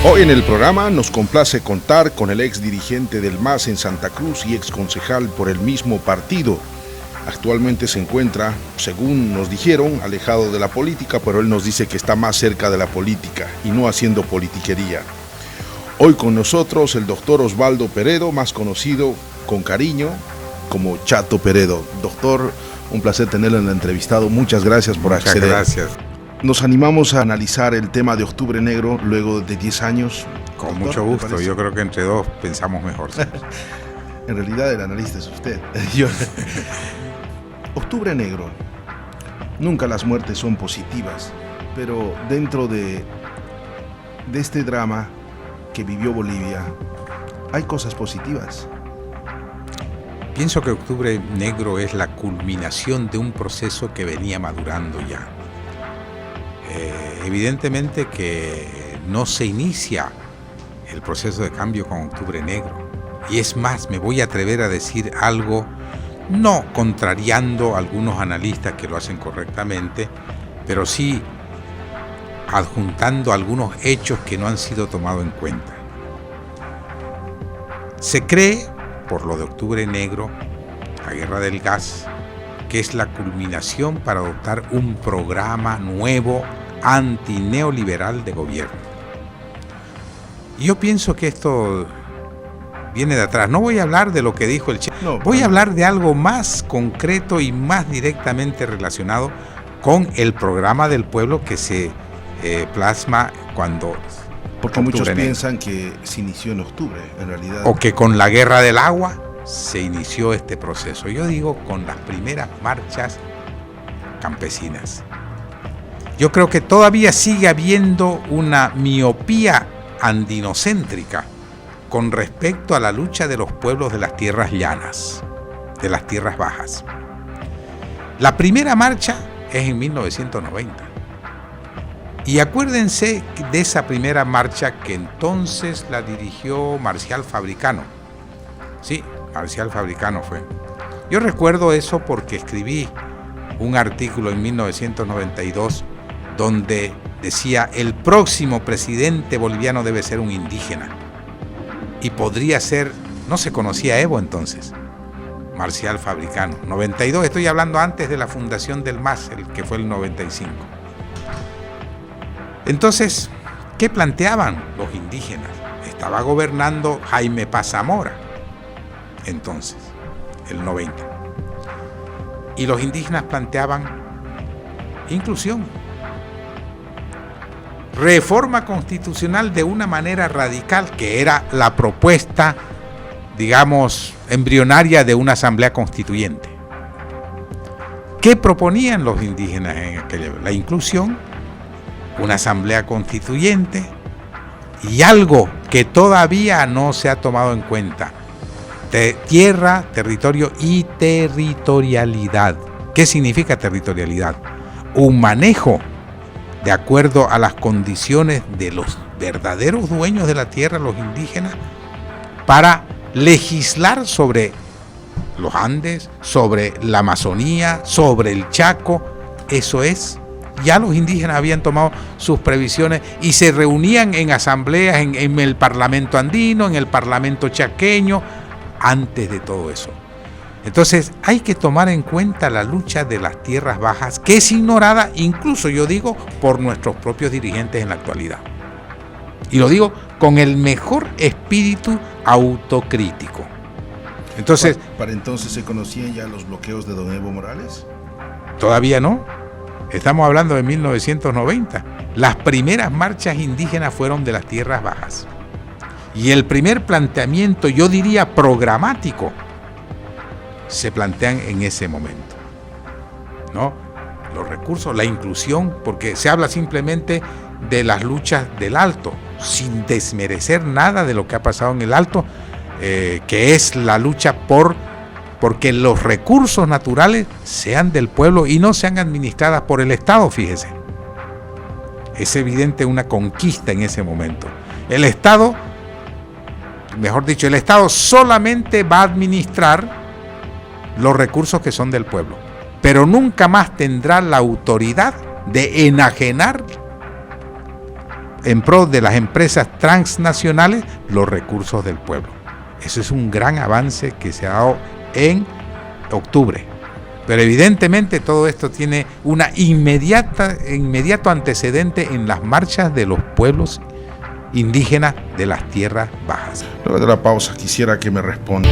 Hoy en el programa nos complace contar con el ex dirigente del MAS en Santa Cruz y ex concejal por el mismo partido. Actualmente se encuentra, según nos dijeron, alejado de la política, pero él nos dice que está más cerca de la política y no haciendo politiquería. Hoy con nosotros el doctor Osvaldo Peredo, más conocido con cariño como Chato Peredo. Doctor, un placer tenerlo en el entrevistado. Muchas gracias por acceder. Muchas gracias. Nos animamos a analizar el tema de Octubre Negro luego de 10 años. Con Doctor, mucho gusto. Yo creo que entre dos pensamos mejor. En realidad el analista es usted. Octubre Negro. Nunca las muertes son positivas, pero dentro de este drama que vivió Bolivia, hay cosas positivas. Pienso que Octubre Negro es la culminación de un proceso que venía madurando ya. Evidentemente que no se inicia el proceso de cambio con Octubre Negro. Y es más, me voy a atrever a decir algo, no contrariando a algunos analistas que lo hacen correctamente, pero sí adjuntando algunos hechos que no han sido tomados en cuenta. Se cree, por lo de Octubre Negro, la guerra del gas, que es la culminación para adoptar un programa nuevo antineoliberal de gobierno. Y yo pienso que esto viene de atrás. No voy a hablar de lo que dijo el Che. No, voy a hablar de algo más concreto y más directamente relacionado con el programa del pueblo que se plasma cuando... Porque muchos piensan que se inició en octubre, en realidad. O que con la guerra del agua se inició este proceso. Yo digo con las primeras marchas campesinas. Yo creo que todavía sigue habiendo una miopía andinocéntrica con respecto a la lucha de los pueblos de las tierras llanas, de las tierras bajas. La primera marcha es en 1990. Y acuérdense de esa primera marcha que entonces la dirigió Marcial Fabricano. Sí, Marcial Fabricano fue. Yo recuerdo eso porque escribí un artículo en 1992 donde decía: el próximo presidente boliviano debe ser un indígena. Y podría ser, no se conocía Evo entonces, Marcial Fabricano. 92, estoy hablando antes de la fundación del MAS, el que fue el 95. Entonces, ¿qué planteaban los indígenas? Estaba gobernando Jaime Paz Zamora, entonces, el 90. Y los indígenas planteaban inclusión, reforma constitucional de una manera radical, que era la propuesta, digamos, embrionaria de una asamblea constituyente. ¿Qué proponían los indígenas en aquella? La inclusión, una asamblea constituyente y algo que todavía no se ha tomado en cuenta: tierra, territorio y territorialidad. ¿Qué significa territorialidad? Un manejo de acuerdo a las condiciones de los verdaderos dueños de la tierra, los indígenas, para legislar sobre los Andes, sobre la Amazonía, sobre el Chaco. Eso es, ya los indígenas habían tomado sus previsiones y se reunían en asambleas en el Parlamento andino, en el Parlamento chaqueño, antes de todo eso. Entonces hay que tomar en cuenta la lucha de las tierras bajas, que es ignorada, incluso yo digo, por nuestros propios dirigentes en la actualidad. Y lo digo con el mejor espíritu autocrítico. Entonces, ¿Para entonces se conocían ya los bloqueos de don Evo Morales? Todavía no. Estamos hablando de 1990. Las primeras marchas indígenas fueron de las tierras bajas. Y el primer planteamiento, yo diría programático, se plantean en ese momento, ¿no? Los recursos, la inclusión, porque se habla simplemente de las luchas del Alto, sin desmerecer nada de lo que ha pasado en el Alto, que es la lucha porque los recursos naturales sean del pueblo y no sean administradas por el Estado, fíjese. Es evidente una conquista en ese momento. El Estado, mejor dicho, el Estado solamente va a administrar los recursos que son del pueblo, pero nunca más tendrá la autoridad de enajenar en pro de las empresas transnacionales los recursos del pueblo. Eso es un gran avance que se ha dado en octubre. Pero evidentemente todo esto tiene un inmediato antecedente en las marchas de los pueblos indígenas de las tierras bajas. Luego de la pausa quisiera que me responda.